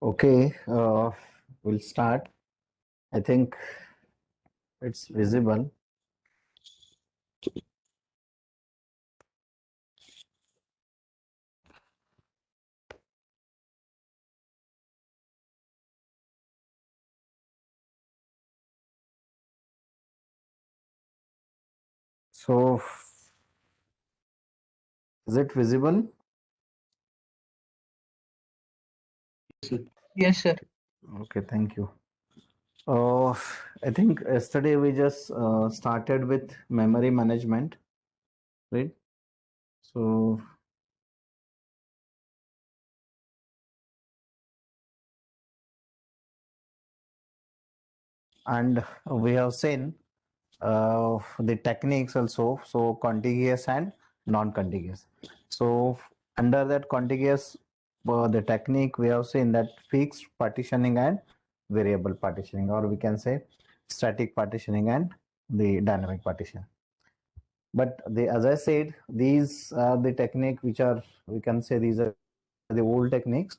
Okay, we'll start. I think it's visible. So, is it visible? Yes, sir. Okay, thank you. Uh, I think yesterday we just started with memory management, right? So, and we have seen the techniques also, so contiguous and non-contiguous. So, under that contiguous, the technique we have seen that fixed partitioning and variable partitioning, or we can say static partitioning and the dynamic partition. But as I said, these are the technique which are, we can say, these are the old techniques,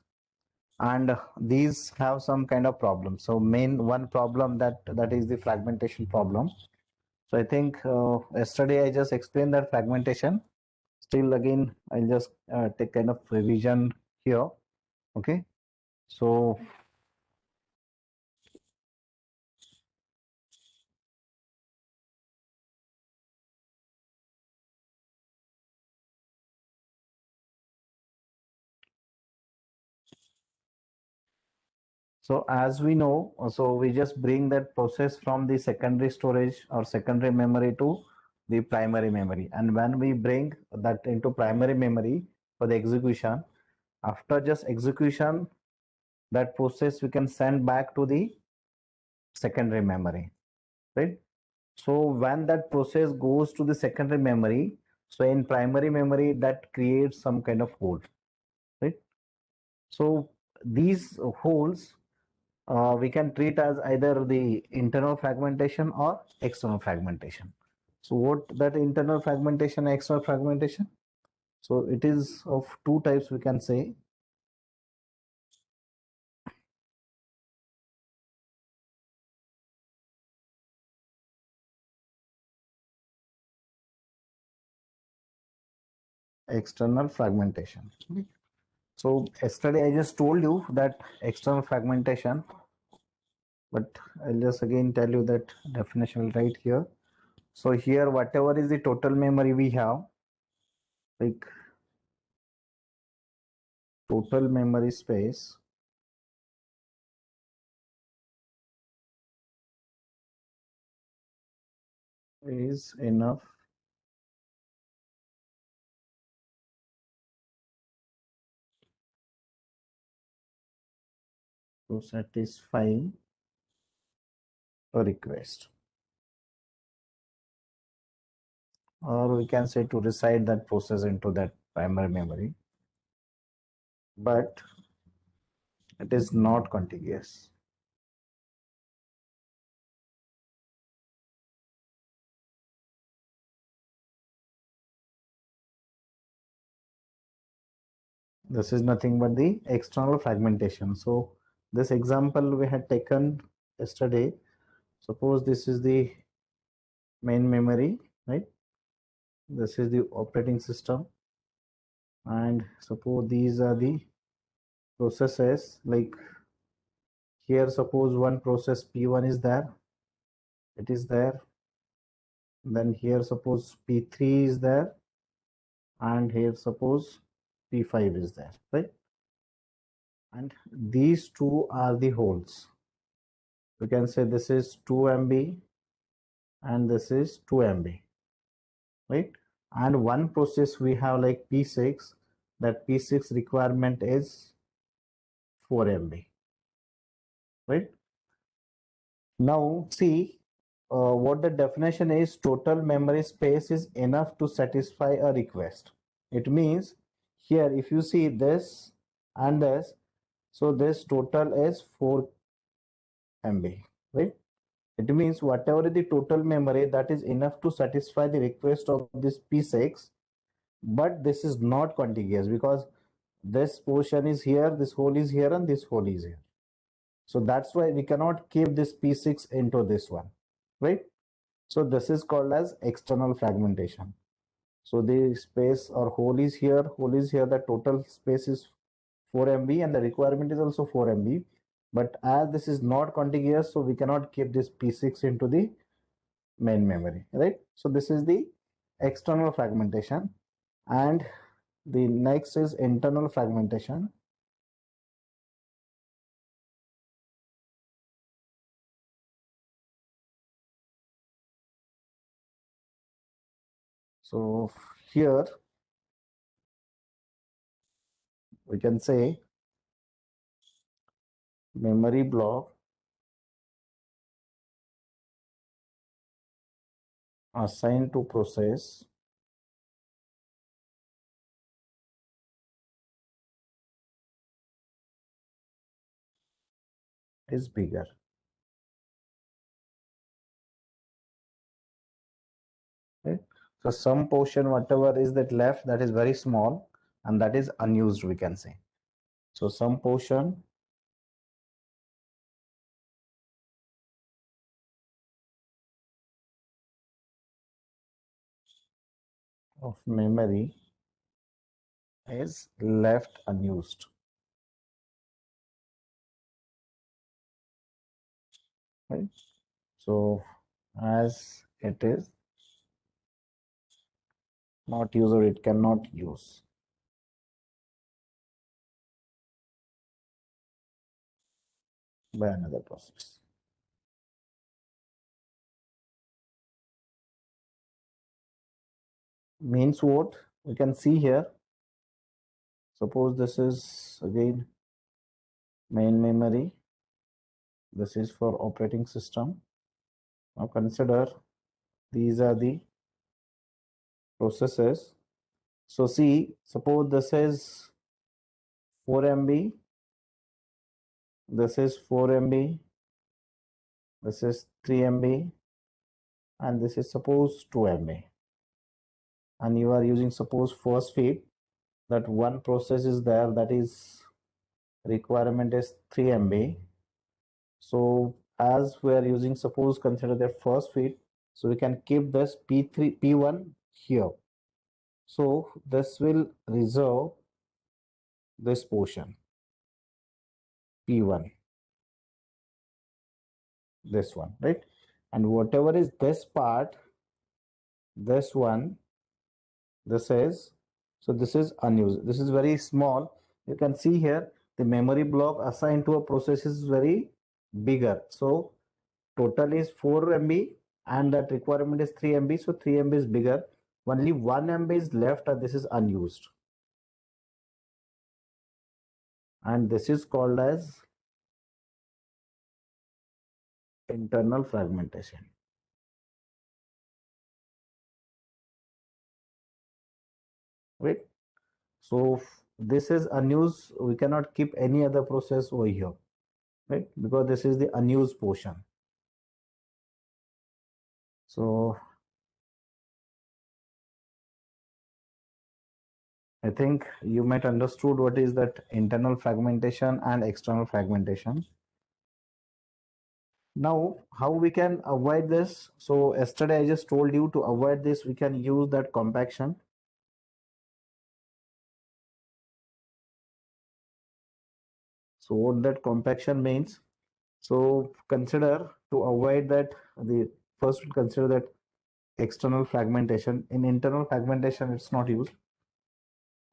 and these have some kind of problem. So main one problem that is the fragmentation problem. So I think yesterday I just explained that fragmentation. Still again, I'll just take kind of revision here. Okay. So as we know, so we just bring that process from the secondary storage or secondary memory to the primary memory. And when we bring that into primary memory for the execution, after just execution, that process we can send back to the secondary memory, right? So when that process goes to the secondary memory, so in primary memory that creates some kind of hole, right? So these holes we can treat as either the internal fragmentation or external fragmentation. So what that internal fragmentation, external fragmentation? So it is of two types, we can say. External fragmentation. So yesterday I just told you that external fragmentation, but I'll just again tell you that definition right here. So here, whatever is the total memory we have, like total memory space is enough to satisfy a request, or we can say to recite that process into that primary memory, but it is not contiguous. This is nothing but the external fragmentation. So this example we had taken yesterday, suppose this is the main memory, right? This is the operating system, and suppose these are the processes. Like here, suppose one process P1 is there, it is there. Then here, suppose P3 is there, and here, suppose P5 is there, right? And these two are the holes. We can say this is 2 MB and this is 2 MB, right? And one process we have like P6, that P6 requirement is 4 MB, right? Now see what the definition is: total memory space is enough to satisfy a request. It means here if you see this and this, so this total is 4 MB, right? It means whatever is the total memory, that is enough to satisfy the request of this P6, but this is not contiguous because this portion is here, this hole is here, and this hole is here. So that's why we cannot keep this P6 into this one, right? So this is called as external fragmentation. So the space or hole is here, the total space is 4 MB and the requirement is also 4 MB. But as this is not contiguous, so we cannot keep this P6 into the main memory, right? So this is the external fragmentation. And the next is internal fragmentation. So here we can say memory block assigned to process is bigger. Right? So some portion, whatever is that left, that is very small and that is unused, we can say. So some portion of memory is left unused. Right? So as it is not used or it cannot use. By another process. Means what we can see here. Suppose this is again main memory. This is for operating system. Now consider these are the processes. So see, suppose this is 4 MB, this is 4 MB, this is 3 MB, and this is suppose 2 MB. And you are using suppose first feed, that one process is there, that is requirement is 3 MB. So as we are using, suppose consider the first feed, so we can keep this P3 P1 here. So this will reserve this portion P1, this one, right? And whatever is this part, this one, this is, so this is unused. This is very small. You can see here the memory block assigned to a process is very bigger. So total is 4 MB and that requirement is 3 MB. So 3 MB is bigger. Only 1 MB is left and this is unused. And this is called as internal fragmentation. Right? So this is unused. We cannot keep any other process over here, right? Because this is the unused portion. So I think you might understood what is that internal fragmentation and external fragmentation. Now, how we can avoid this? So yesterday I just told you to avoid this, we can use that compaction. So what that compaction means? So consider to avoid that, the first we'll consider that external fragmentation. In internal fragmentation, it's not used.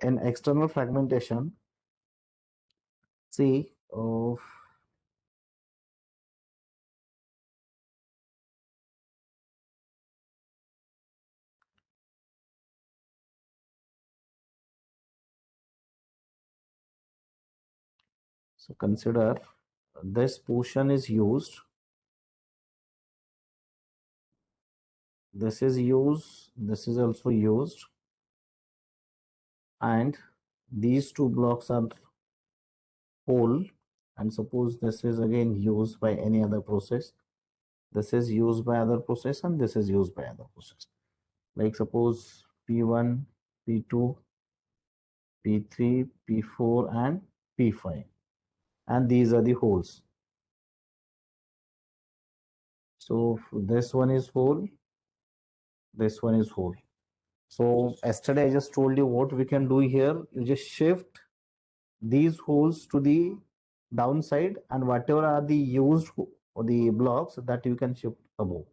In external fragmentation, see, so consider this portion is used. This is used. This is also used. And these two blocks are whole. And suppose this is again used by any other process. This is used by other process and this is used by other process. Like suppose P1, P2, P3, P4, and P5. And these are the holes. So this one is hole, this one is hole. So yesterday I just told you what we can do here. You just shift these holes to the downside, and whatever are the used or the blocks that you can shift above.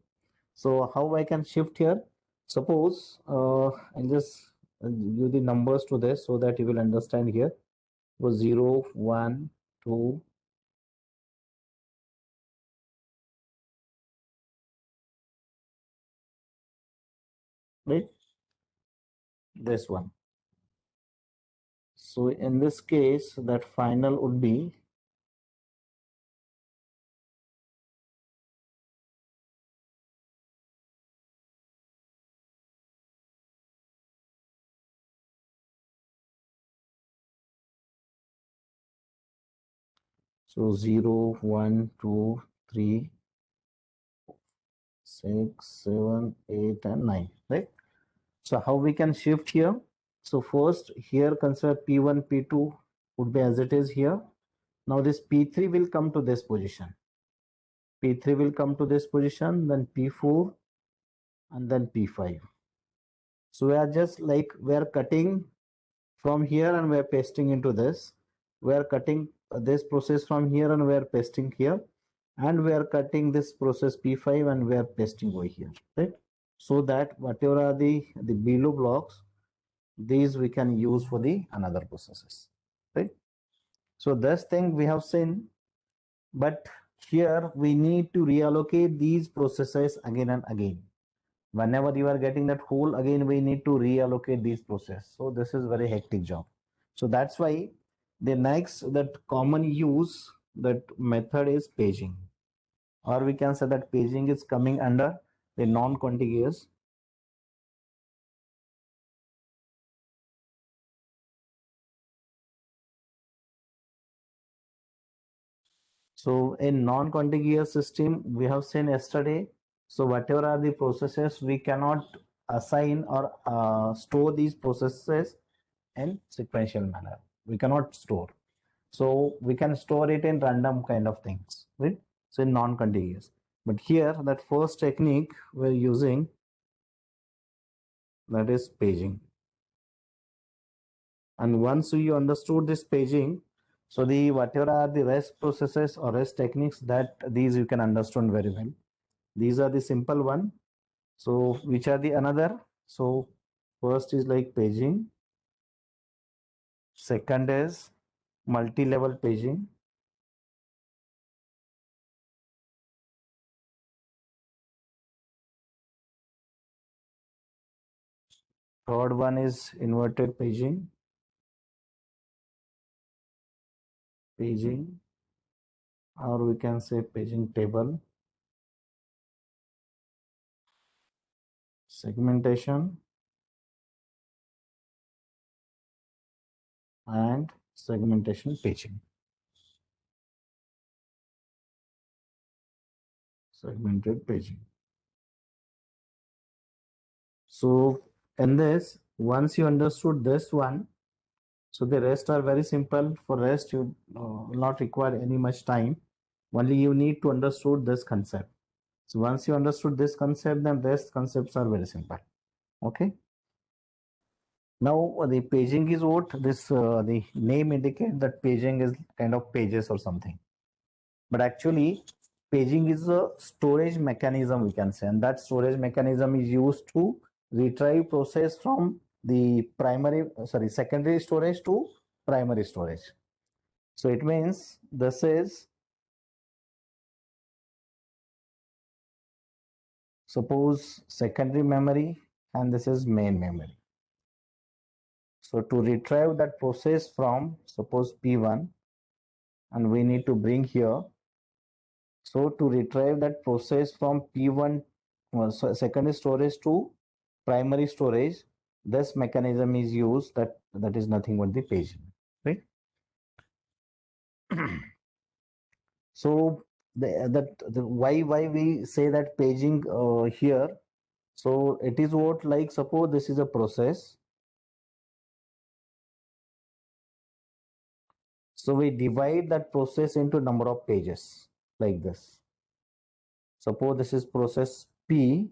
So how I can shift here? Suppose I'll just give the numbers to this so that you will understand here. So 0, 1, 2, right? This one. So in this case, that final would be so 0, 1, 2, 3, 6, 7, 8, and 9, right? So how we can shift here? So first here consider P1, P2 would be as it is here. Now this P3 will come to this position. P3 will come to this position, then P4, and then P5. So we are just like we are cutting from here and we are pasting into this. We are cutting this process from here and we are pasting here. And we are cutting this process P5 and we are pasting over here, right? So that whatever are the below blocks, these we can use for the another processes, right? So this thing we have seen, but here we need to reallocate these processes again and again. Whenever you are getting that hole, again we need to reallocate these process. So this is very hectic job. So that's why the next that common use that method is paging, or we can say that paging is coming under the non-contiguous. So in non-contiguous system, we have seen yesterday. So whatever are the processes, we cannot assign or store these processes in sequential manner. We cannot store. So we can store it in random kind of things, right? So in non-contiguous. But here, that first technique we're using, that is paging. And once you understood this paging, so the whatever are the rest processes or rest techniques, that these you can understand very well. These are the simple one. So which are the another? So first is like paging. Second is multi-level paging. Third one is inverted paging, or we can say paging table. Segmentation and segmentation paging. Segmented paging. So in this, once you understood this one, so the rest are very simple. For rest, you will not require any much time. Only you need to understood this concept. So once you understood this concept, then rest concepts are very simple. Okay. Now the paging is what this the name indicate that paging is kind of pages or something. But actually, paging is a storage mechanism, we can say, and that storage mechanism is used to retrieve process from the secondary storage to primary storage. So it means this is, suppose, secondary memory and this is main memory. So to retrieve that process from, suppose, P1, and we need to bring here. So to retrieve that process from P1, secondary storage to primary storage, this mechanism is used, that is nothing but the paging, right? So why we say that paging here? So it is what, like, suppose this is a process. So we divide that process into number of pages like this. Suppose this is process P.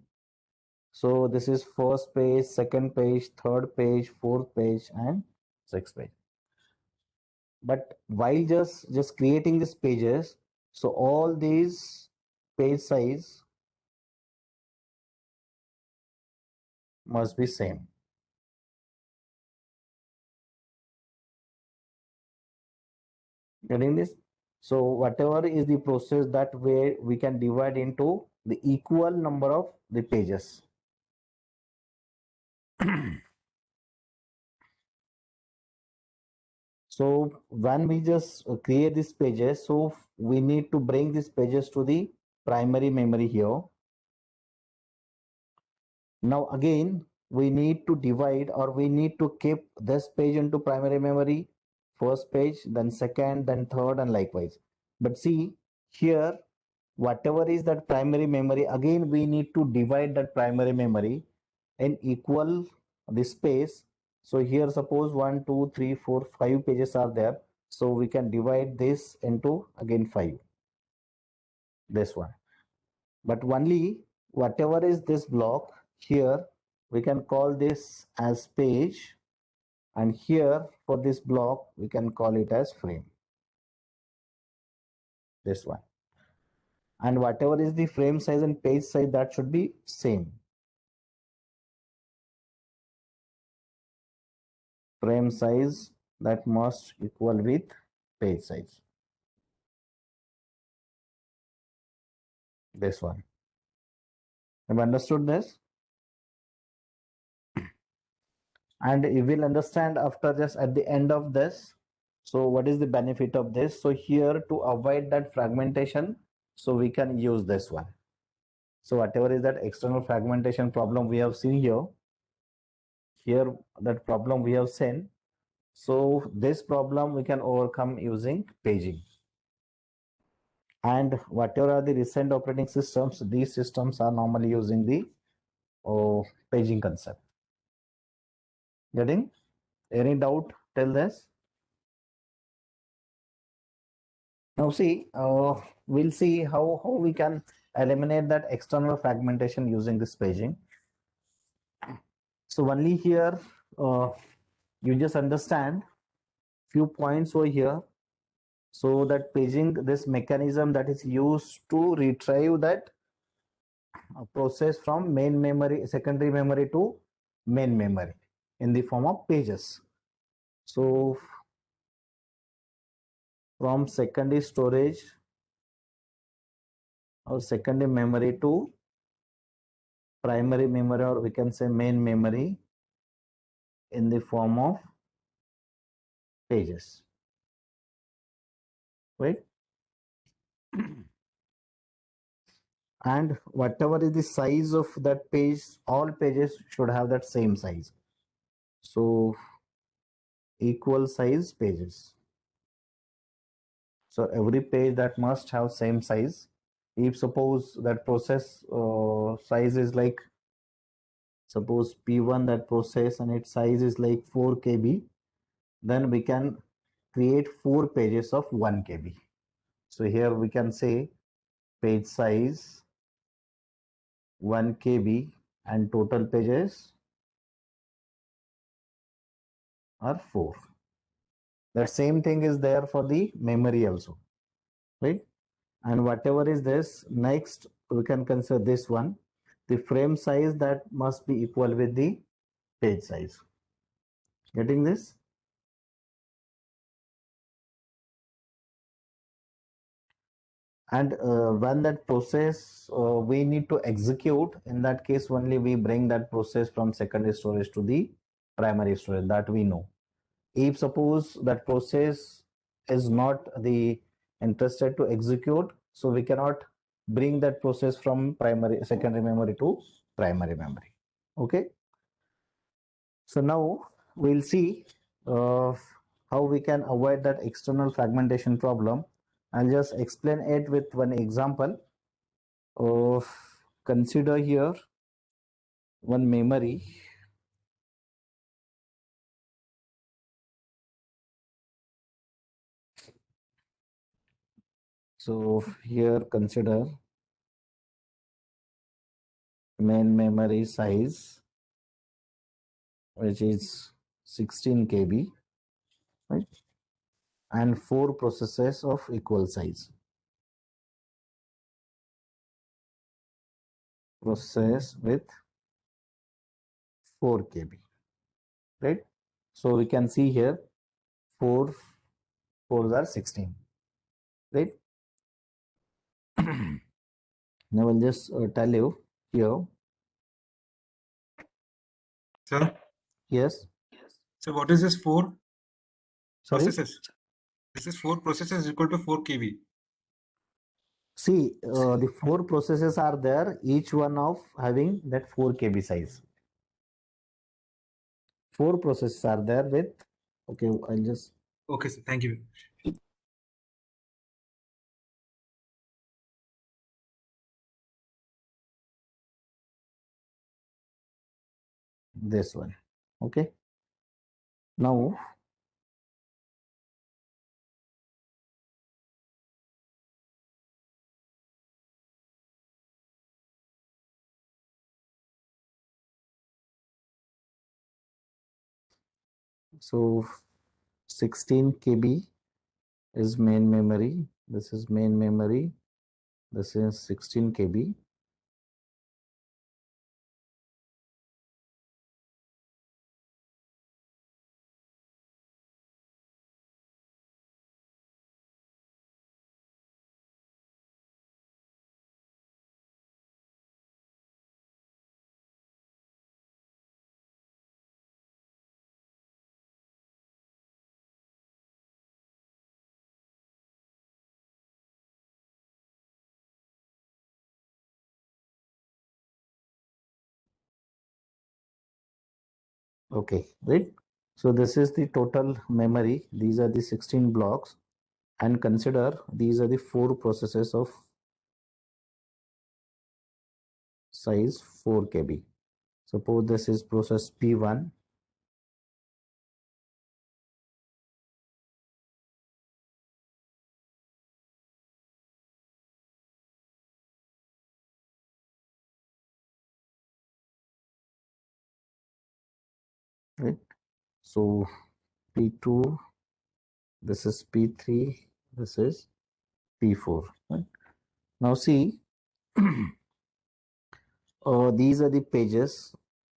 So this is first page, second page, third page, fourth page, and sixth page. But while just creating these pages, so all these page size must be same. Getting this? So whatever is the process that way we can divide into the equal number of the pages. So when we just create these pages, so we need to bring these pages to the primary memory here. Now again, we need to divide, or we need to keep this page into primary memory, first page, then second, then third, and likewise. But see here, whatever is that primary memory, again we need to divide that primary memory in equal the space. So here suppose 1, 2, 3, 4, 5 pages are there. So we can divide this into again 5, this one. But only whatever is this block here, we can call this as page, and here for this block we can call it as frame, this one. And whatever is the frame size and page size, that should be same. Frame size that must equal with page size, this one. Have you understood this? And you will understand after just at the end of this. So what is the benefit of this? So here, to avoid that fragmentation, so we can use this one. So whatever is that external fragmentation problem we have seen here that problem we have seen. So this problem we can overcome using paging. And whatever are the recent operating systems, these systems are normally using the paging concept. Getting? Any doubt till this? Now see, we'll see how we can eliminate that external fragmentation using this paging. So only here, you just understand few points over here. So that paging, this mechanism that is used to retrieve that process from main memory, secondary memory to main memory in the form of pages. So from secondary storage or secondary memory to primary memory, or we can say main memory, in the form of pages, right? And whatever is the size of that page, all pages should have that same size. So equal size pages. So every page that must have same size. If suppose that process size is like, suppose P1, that process and its size is like 4 KB, then we can create 4 pages of 1 KB. So here we can say page size 1 KB and total pages are 4. That same thing is there for the memory also, right? And whatever is this, next we can consider this one, the frame size that must be equal with the page size. Getting this? And when that process we need to execute, in that case only we bring that process from secondary storage to the primary storage, that we know. If suppose that process is not the interested to execute, so we cannot bring that process from primary secondary memory to primary memory. Okay, so now we'll see how we can avoid that external fragmentation problem. I'll just explain it with one example. Of consider here one memory. So here consider main memory size, which is 16 KB, right? And 4 processes of equal size. Process with 4 KB, right? So we can see here 4 4s are 16, right? Now I'll just tell you here. Sir, Yes. so what is this 4 Sorry. processes? This is 4 processes equal to 4 kV. See, the 4 processes are there, each one of having that 4 KB size. 4 processes are there with, okay, I'll just. Okay, sir. Thank you. This one. Okay. Now, so 16 KB is main memory. This is main memory. This is 16 KB. Okay, right? So this is the total memory. These are the 16 blocks, and consider these are the 4 processes of size 4 KB. Suppose this is process P1. Right? So P2, this is P3, this is P4. Right? Now see, these are the pages.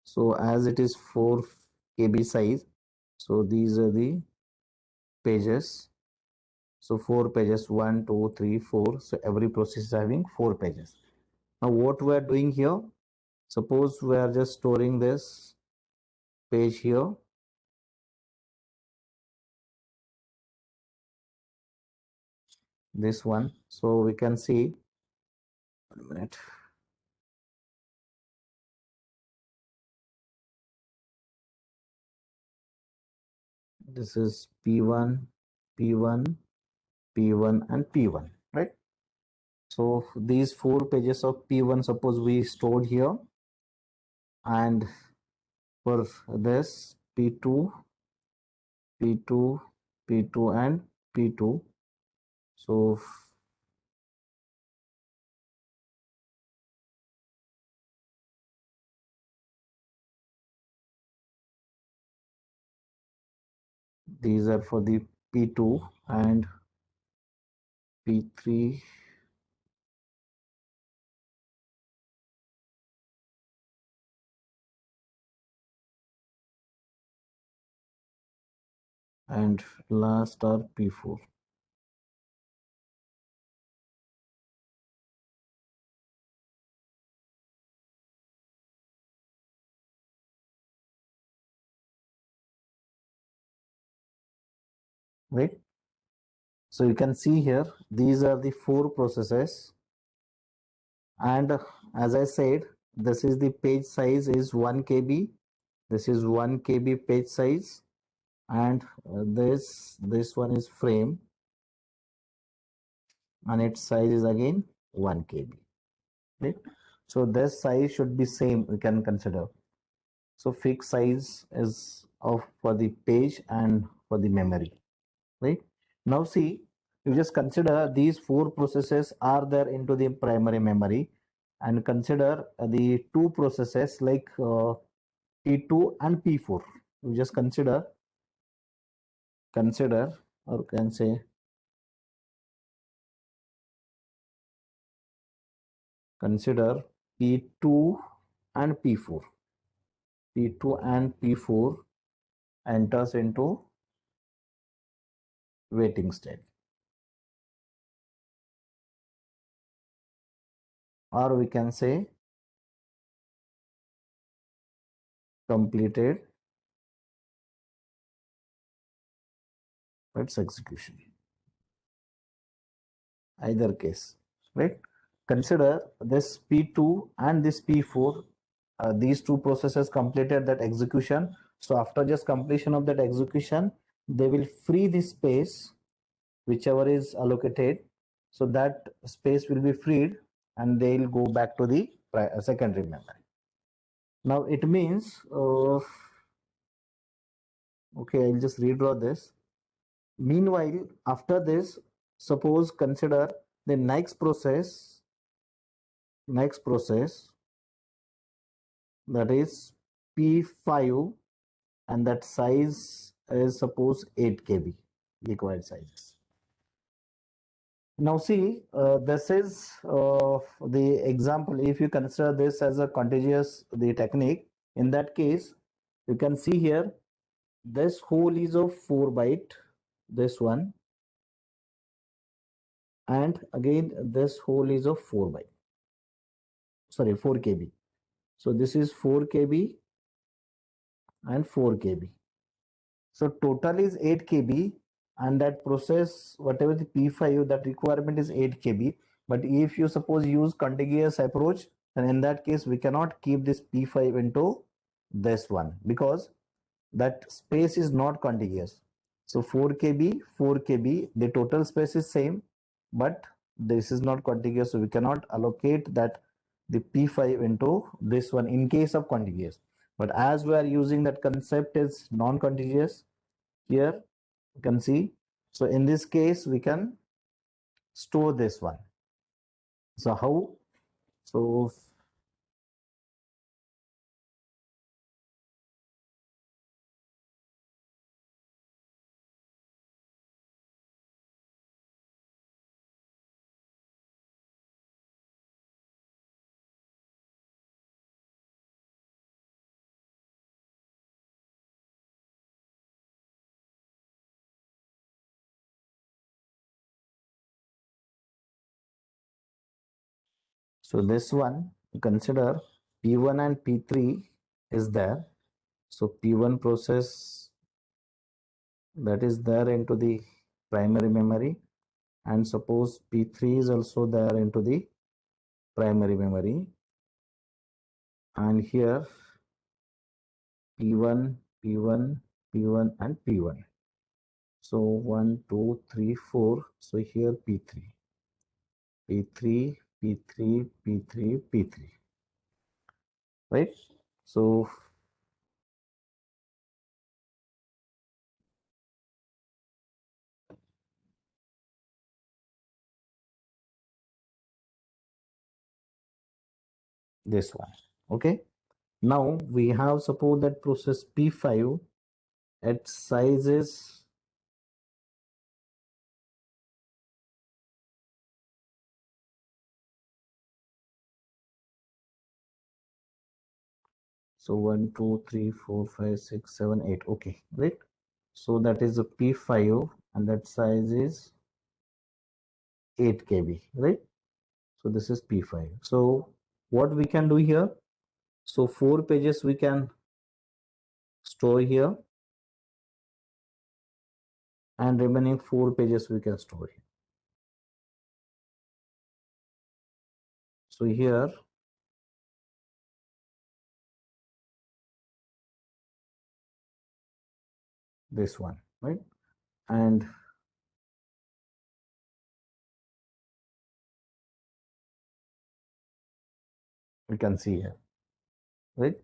So as it is 4 KB size, so these are the pages. So 4 pages, 1, 2, 3, 4. So every process is having 4 pages. Now what we are doing here, suppose we are just storing this page here. This one. So we can see, 1 minute. This is P1, P1, P1 and P1, right? So these 4 pages of P1, suppose we stored here, and for this P2, P2, P2 and P2. So these are for the P2 and P3, and last are P4. Right? So you can see here, these are the 4 processes, and as I said, this is the page size is 1 KB. This is 1 KB page size, and this one is frame, and its size is again 1 KB. Right? So this size should be same, we can consider. So fixed size is of for the page and for the memory. Right? Now see, you just consider these four processes are there into the primary memory, and consider the two processes like P2 and P4. You just consider or can say consider P2 and P4. P2 and P4 enters into waiting state, or we can say completed its execution. Either case, right? Consider this P2 and this P4, these two processes completed that execution. So after just completion of that execution, they will free the space whichever is allocated. So that space will be freed and they'll go back to the secondary memory. Now it means, okay, I'll just redraw this. Meanwhile, after this, suppose consider the next process, that is P5, and that size is suppose 8 KB required sizes. Now see, this is the example. If you consider this as a contiguous the technique, in that case, you can see here this whole is of 4 byte, this one, and again this whole is of 4 byte. Sorry, 4 KB. So this is 4 KB and 4 KB. So total is 8 KB, and that process, whatever the P5, that requirement is 8 KB. But if you suppose use contiguous approach, then in that case we cannot keep this P5 into this one because that space is not contiguous. So 4 KB, 4 KB, the total space is same, but this is not contiguous, so we cannot allocate that the P5 into this one in case of contiguous. But as we are using that concept is non-contiguous, here you can see. So in this case, we can store this one. So how? So so this one, consider P1 and P3 is there. So P1 process that is there into the primary memory, and suppose P3 is also there into the primary memory, and here P1, P1, P1 and P1. So 1, 2, 3, 4. So here P3, P3, P3, P3, P3, right? So this one, okay. Now we have suppose that process P5 at sizes so 1, 2, 3, 4, 5, 6, 7, 8, okay, right? So that is a P5 and that size is 8 KB, right? So this is P5. So what we can do here? So 4 pages we can store here, and remaining 4 pages we can store here. So here this one, right? And we can see here, right?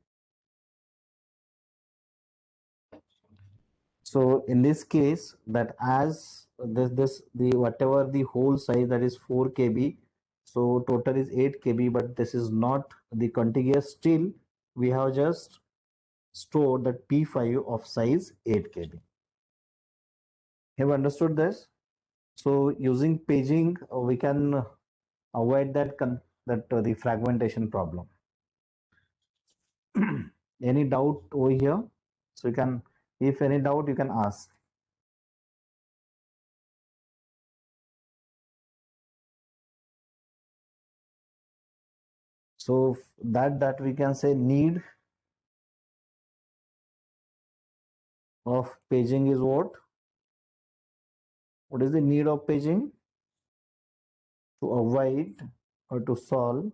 So in this case, that as this the whatever the whole size, that is 4 KB, so total is 8 KB, but this is not the contiguous. Still, we have just stored that P5 of size 8 KB. Have you understood this? So using paging, we can avoid the fragmentation problem. Any doubt over here? So you can, if any doubt, you can ask. So that we can say need of paging is what? What is the need of paging? To avoid or to solve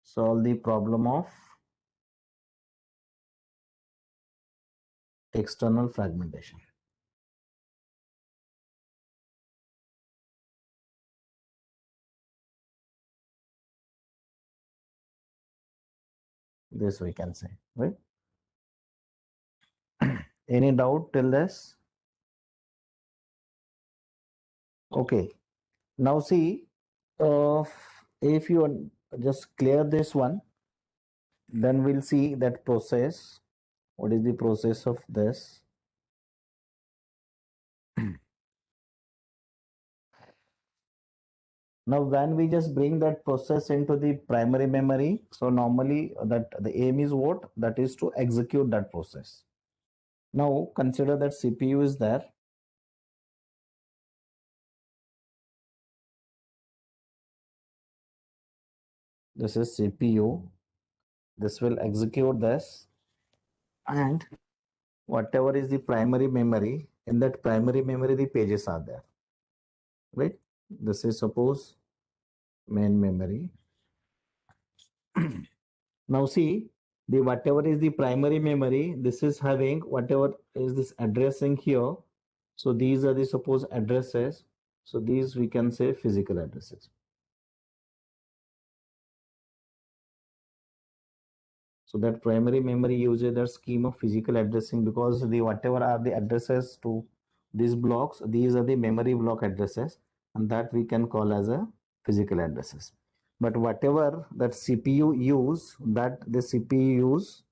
solve the problem of external fragmentation. This we can say, right? Any doubt till this? Okay. Now see, if you just clear this one, then we'll see that process. What is the process of this? Now, when we just bring that process into the primary memory, so normally that the aim is what? That is to execute that process. Now, consider that CPU is there. This is CPU. This will execute this, and whatever is the primary memory, in that primary memory, the pages are there, right? This is suppose main memory. Now see, the whatever is the primary memory, this is having whatever is this addressing here. So these are the suppose addresses. So these we can say physical addresses. So that primary memory uses that scheme of physical addressing, because the whatever are the addresses to these blocks, these are the memory block addresses, and that we can call as a physical addresses. But whatever that CPU use, that the CPU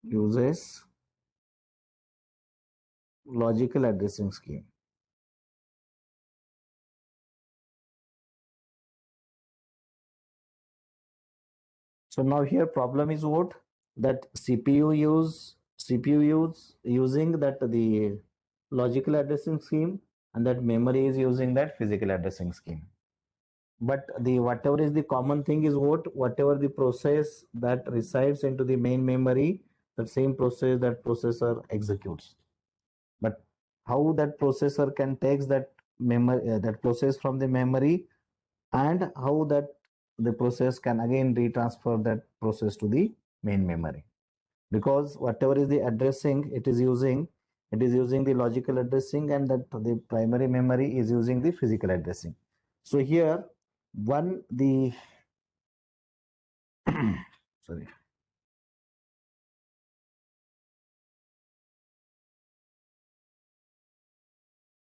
uses logical addressing scheme. So now here problem is what? That CPU use using that the logical addressing scheme, and that memory is using that physical addressing scheme. But the whatever is the common thing is what? Whatever the process that resides into the main memory, the same process that processor executes. But how that processor can take that memory, that process from the memory, and how that the process can again retransfer that process to the main memory, because whatever is the addressing it is using the logical addressing, and that the primary memory is using the physical addressing. So here one the sorry,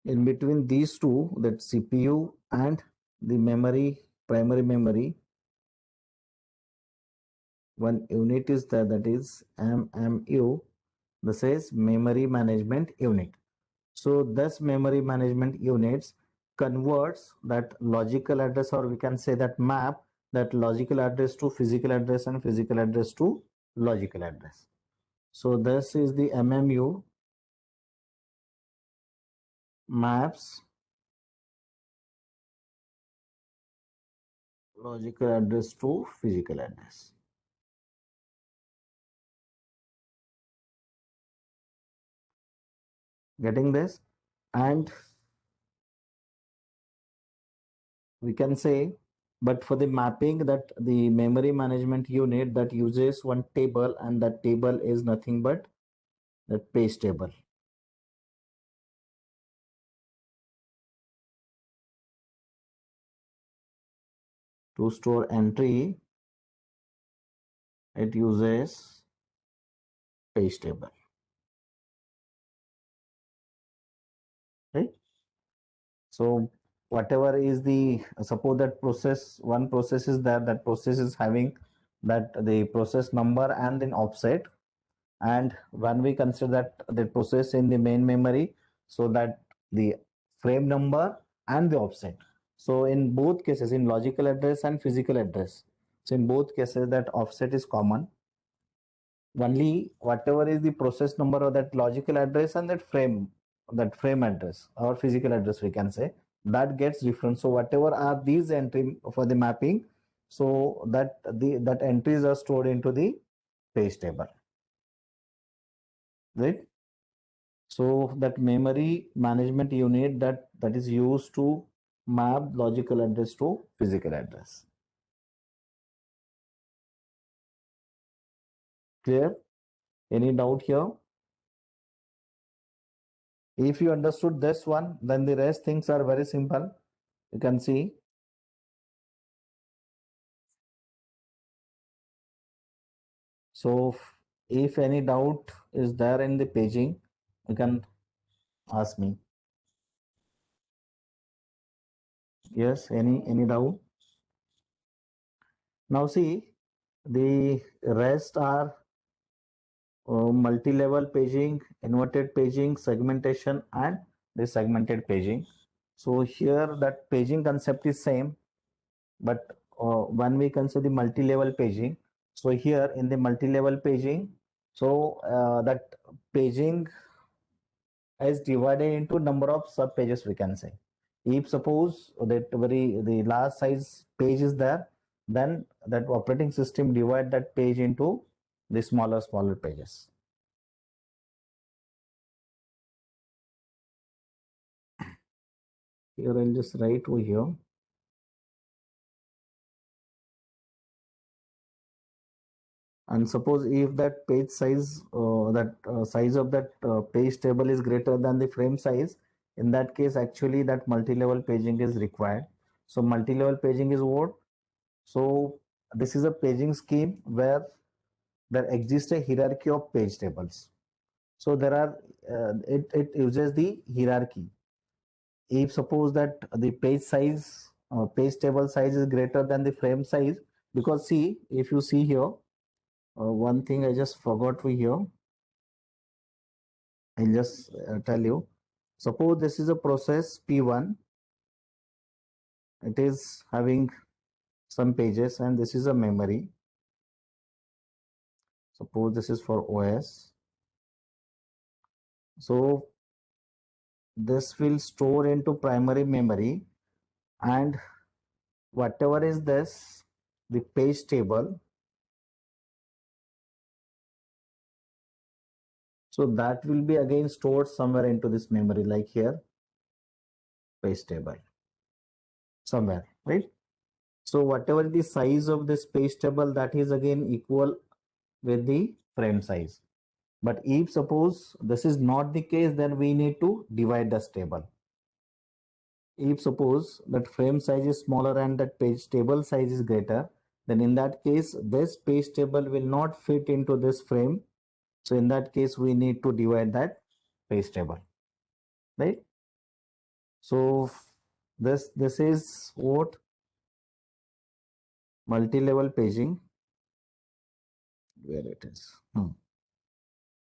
in between these two, that CPU and the memory, primary memory, one unit is there, that is MMU. This is memory management unit. So this memory management units converts that logical address, or we can say that map that logical address to physical address and physical address to logical address. So this is the MMU maps logical address to physical address. Getting this? And we can say, but for the mapping, that the memory management unit that uses one table, and that table is nothing but that page table to store entry it uses page table, right? So whatever is the, suppose that process, one process is there, that process is having that the process number and then offset. And when we consider that the process in the main memory, so that the frame number and the offset. So in both cases, in logical address and physical address, so in both cases that offset is common. Only whatever is the process number of that logical address and that frame address or physical address, we can say, that gets different. So whatever are these entry for the mapping, so that entries are stored into the page table, right? So that memory management unit that is used to map logical address to physical address. Clear? Any doubt here? If you understood this one, then the rest things are very simple. You can see. So if any doubt is there in the paging, you can ask me. Yes, any doubt? Now see, the rest are multi-level paging, inverted paging, segmentation, and the segmented paging. So here that paging concept is same, but when we consider the multi-level paging, so here in the multi-level paging, so that paging is divided into number of sub pages, we can say. If suppose that the large size page is there, then that operating system divide that page into the smaller pages. Here I'll just write over here. And suppose if that page size, size of that page table is greater than the frame size, in that case, actually that multi-level paging is required. So multi-level paging is what? So this is a paging scheme where there exists a hierarchy of page tables. So there are, it uses the hierarchy. If suppose that the page table size is greater than the frame size, because see, if you see here, one thing I just forgot to here. I'll just tell you. Suppose this is a process P1. It is having some pages and this is a memory. Suppose this is for OS. So this will store into primary memory, and whatever is this, the page table, so that will be again stored somewhere into this memory, like here, page table, somewhere, right? So whatever the size of this page table, that is again equal with the frame size. But if suppose this is not the case, then we need to divide this table. If suppose that frame size is smaller and that page table size is greater, then in that case, this page table will not fit into this frame. So in that case, we need to divide that page table, right? So this is what multi-level paging, where it is.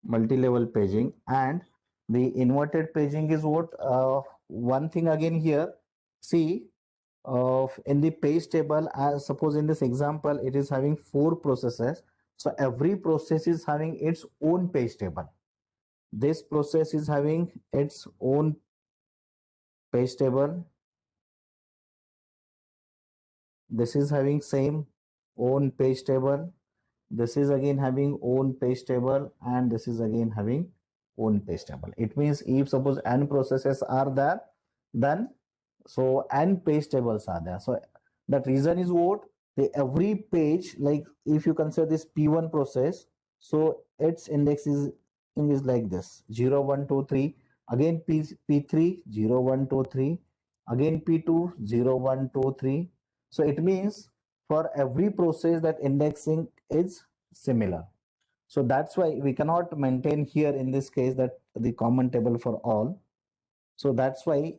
Multi-level paging. And the inverted paging is what, one thing again here, see, in the page table, as suppose in this example it is having 4 processes, so every process is having its own page table. This process is having its own page table, this is having same own page table, this is again having own page table, and this is again having own page table. It means if suppose n processes are there, then so n page tables are there. So that reason is what, the every page, like if you consider this P1 process, so its index is like this 0 1 2 3, again P3 0 1 2 3, again P2 0 1 2 3. So it means for every process that indexing is similar. So that's why we cannot maintain here in this case that the common table for all. So that's why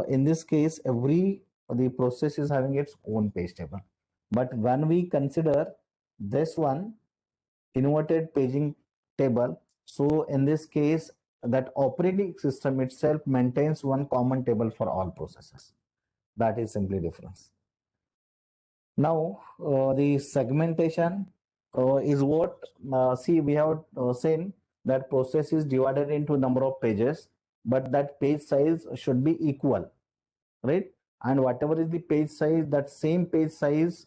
in this case, the process is having its own page table. But when we consider this one inverted paging table, so in this case, that operating system itself maintains one common table for all processes. That is simply difference. Now, the segmentation is what, see, we have seen that process is divided into number of pages, but that page size should be equal, right? And whatever is the page size, that same page size,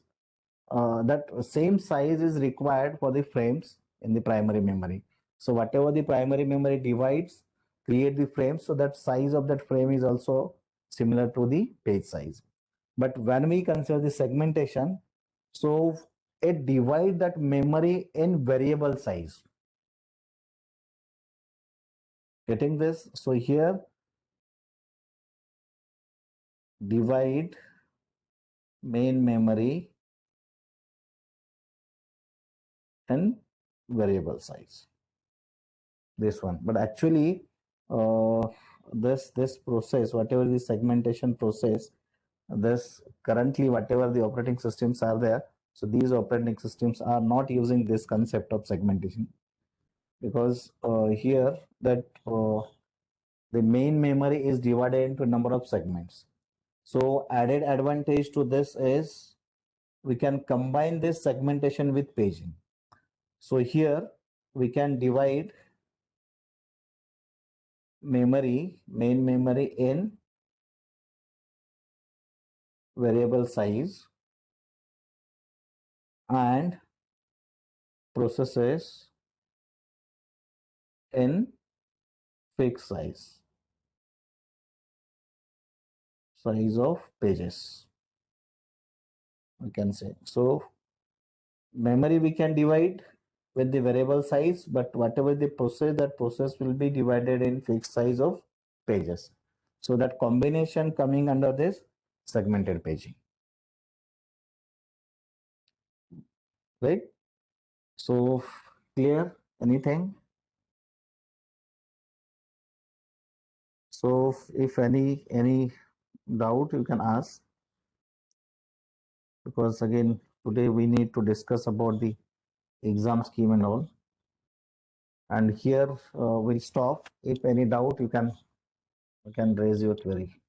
that same size is required for the frames in the primary memory. So whatever the primary memory divides, create the frame, so that size of that frame is also similar to the page size. But when we consider the segmentation, so it divides that memory in variable size. Getting this? So here, divide main memory in variable size. This one, but actually, this process, whatever the segmentation process, this currently whatever the operating systems are there, so these operating systems are not using this concept of segmentation, because here that the main memory is divided into number of segments. So added advantage to this is we can combine this segmentation with paging. So here we can divide main memory in variable size and processes in fixed size of pages, we can say. So memory we can divide with the variable size, but whatever the process, that process will be divided in fixed size of pages. So that combination coming under this segmented paging, right? So clear? Anything? So if any doubt, you can ask, because again today we need to discuss about the exam scheme and all. And here we'll stop. If any doubt, you can raise your query.